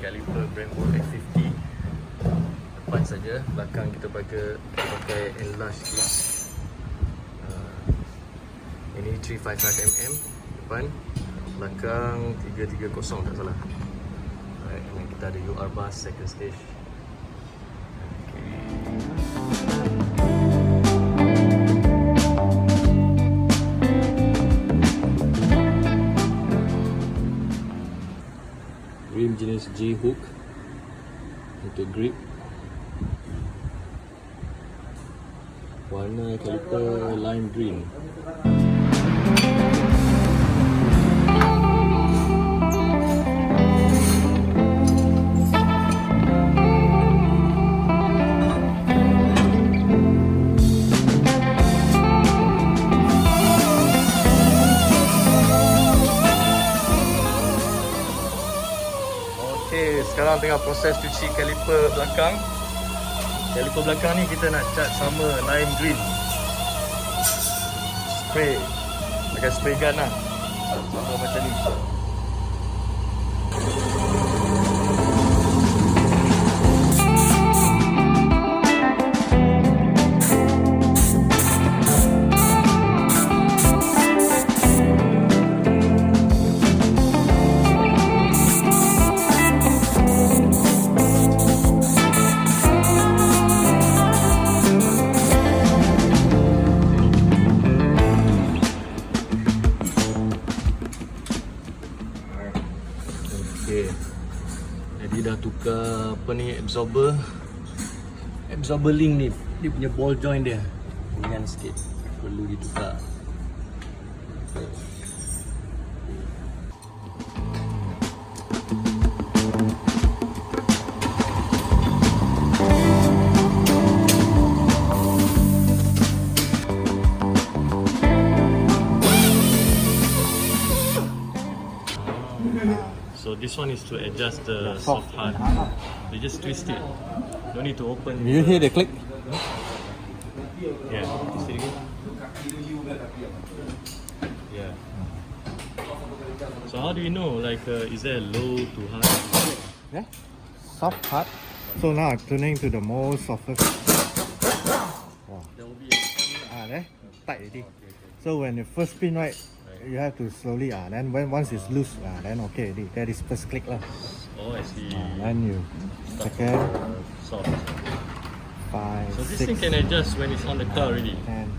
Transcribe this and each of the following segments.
caliper Brembo X50. Depan saja, belakang kita pakai enlarged glass. Ini 355mm depan, belakang 330 tak salah. Alright, and then kita ada UR bus second stage. Rim jenis Jhook untuk grip. Warna caliper lime green. Sekarang tengah proses cuci kaliper belakang. Kaliper belakang ni kita nak cat sama lime green. Spray, pakai spray gun lah, sama macam ni. Jadi dah tukar apa ni, absorber link ni, dia punya ball joint dia ringan sikit, perlu ditukar. So this one is to adjust the soft hard. You just twist it. Don't need to open. You hear the click? Yeah. Twist it again. Yeah. So how do you know? Like, is there a low to hard? Yeah. Soft hard. So now I'm turning to the most softest. Wow. There will be a There. Tight already. So when you first spin right, you have to slowly then once it's loose then okay already. That is first click lah. Oh, I see. Then you second, soft. 5, So this 6, thing can adjust when it's on the car already. 10.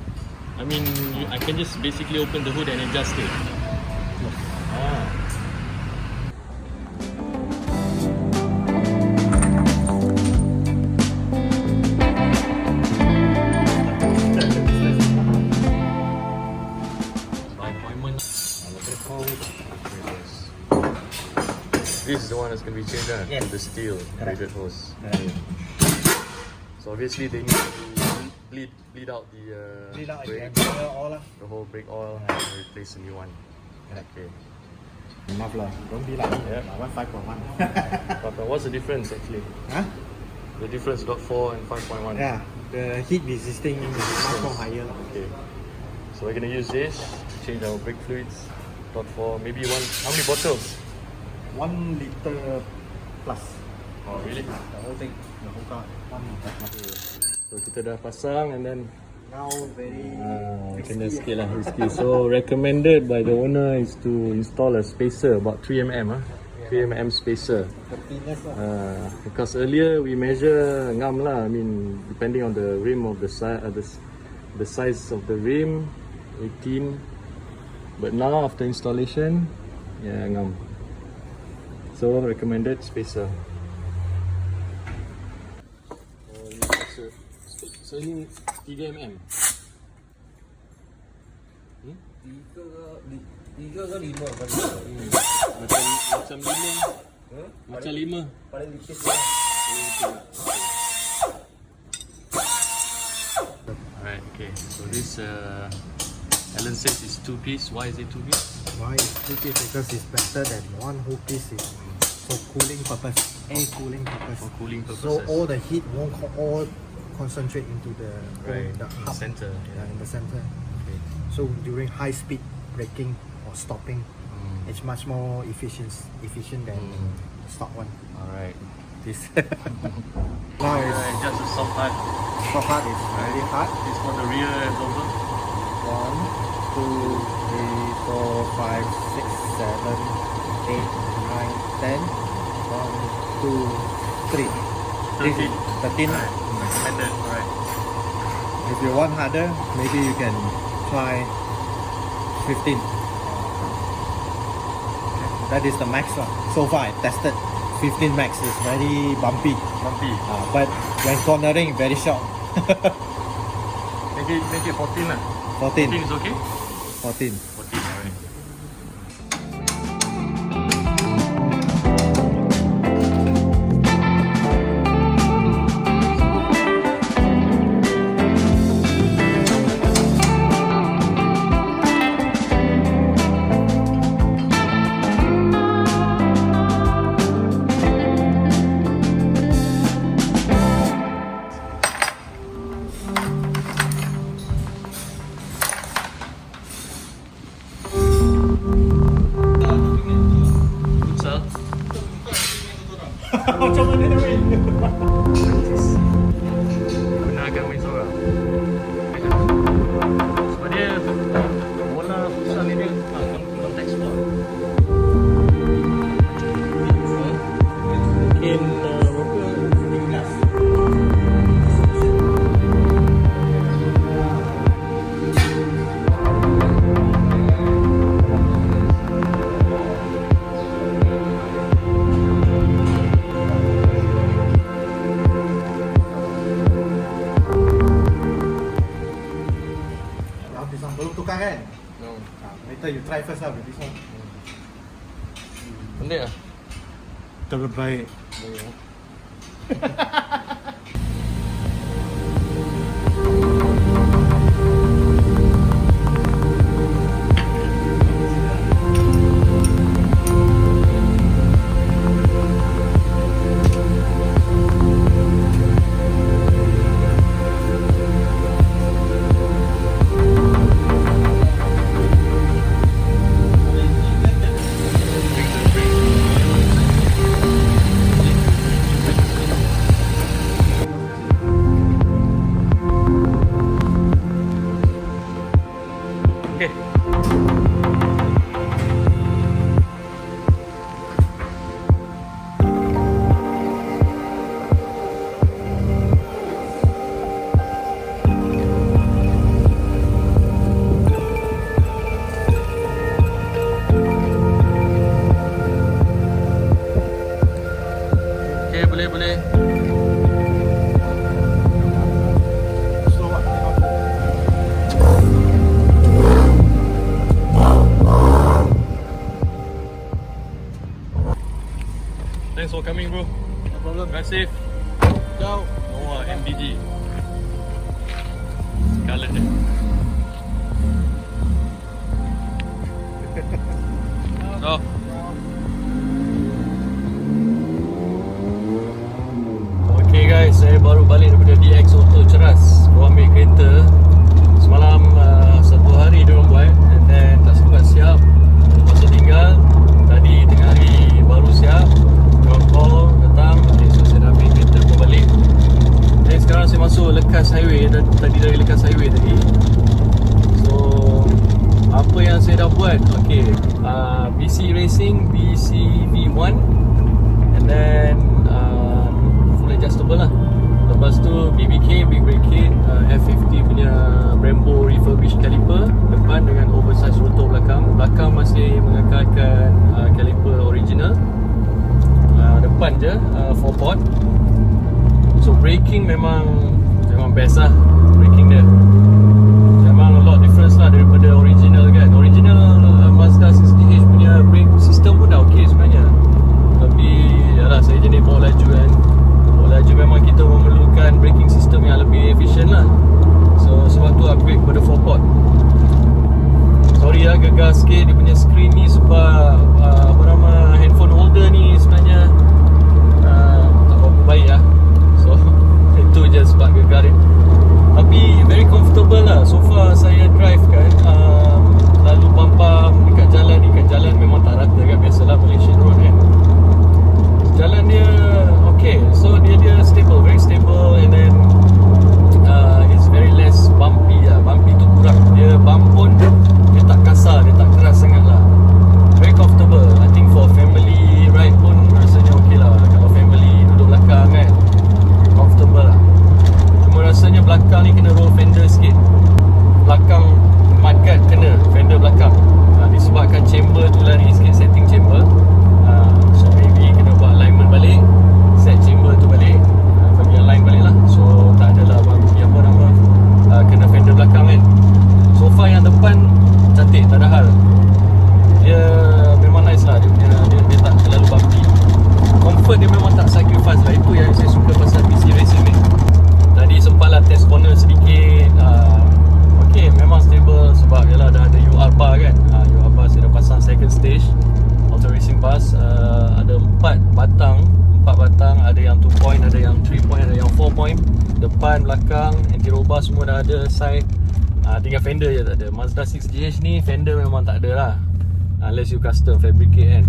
I mean, I can just basically open the hood and adjust it. Yes. Ah. This is the one that's going to be changed out to the steel braided hose. So obviously they need to bleed out the brake, the whole brake oil, and replace a new one. Okay. Enough lah. Don't be like Yeah. 5.1. But what's the difference actually? Huh? The difference got 4 and 5.1. Yeah. The heat resisting is much more higher. Okay. So we're going to use this to change our brake fluids. Got 4, maybe one. How many bottles? 1 liter plus. Oh really? The whole thing, the whole car, 1 liter plus. So kita dah pasang and then Now very kena sikit lah risky. So recommended by the owner is to install a spacer about 3mm 3mm spacer. Because earlier we measure ngam lah. I mean depending on the rim of the size of the rim, 18. But now after installation, ngam. So recommended spacer. So ini 3mm. 3 ke 5 Macam 5. paling dikit. Alright, okay. So this Alan says it's 2-piece. Why is it 2-piece? Why is 2-piece? Because it's better than one whole piece is for cooling purpose, air cooling purpose. For cooling So purposes. all the heat won't all concentrate into the Right, the in the hub. center. Yeah, in the center. Okay. So during high speed braking or stopping, It's much more efficient than stock one. Alright. This now it's Just a soft hard. soft hard is very hard. It's for the rear absorber. 1, 2, 3, 4, 5, 6, 7, 8, 9, 10. 1, 2, 3. 13. 13. Recommended. Alright. If you want harder, maybe you can try 15. That is the max one. So far I tested 15 max is very bumpy. But when cornering, very short. Make it 14 lah. 14. 14 is okay? 14. 14, alright. Macam mana dah weh? Gunakan main seorang. Sebab dia bola futsal ni dia konteks sport. Mungkin berapa? 15. Belum tukar kan? No. Later you try first lah with this one. Pendek lah. Terbaik. Boleh. Slow lah. Thanks for coming, bro. No problem. Drive safe. Ciao. Nowa MDG. Scarlet dia. So. Okay guys, saya baru balik daripada DX Auto Cheras. Baru ambil kereta. Semalam satu hari diorang buat, and then tak sempat siap, masih tinggal. Tadi tengah hari baru siap, diorang call datang. Okay, so saya dah ambil kereta pun balik. Dan sekarang saya masuk lekas highway. Tadi dari lekas highway tadi. So apa yang saya dah buat, okay, BC Racing BCV1, and then full adjustable lah. Lepas tu BBK F50 punya Brembo refurbished caliper depan dengan oversized rotor belakang. Belakang masih mengekalkan caliper original. Depan je 4-port. So braking memang best lah. Braking dia memang a lot difference lah daripada original kan. Original Mazda 60H punya brake system pun dah ok sebenarnya. Tapi yalah, saya jenis bawa laju kan. Bawa laju memang kita memerlukan braking system yang lebih efisien lah. So sebab tu upgrade kepada 4-port. Sorry lah gegar sikit dia punya screen ni sebab handphone holder ni sebenarnya tak berapa baik lah. So itu je sebab gegar dia. point. Depan, belakang, anti-roll bar semua dah ada, side. Tinggal fender je tak ada. Mazda 6GH ni fender memang tak ada lah, unless you custom fabricate kan.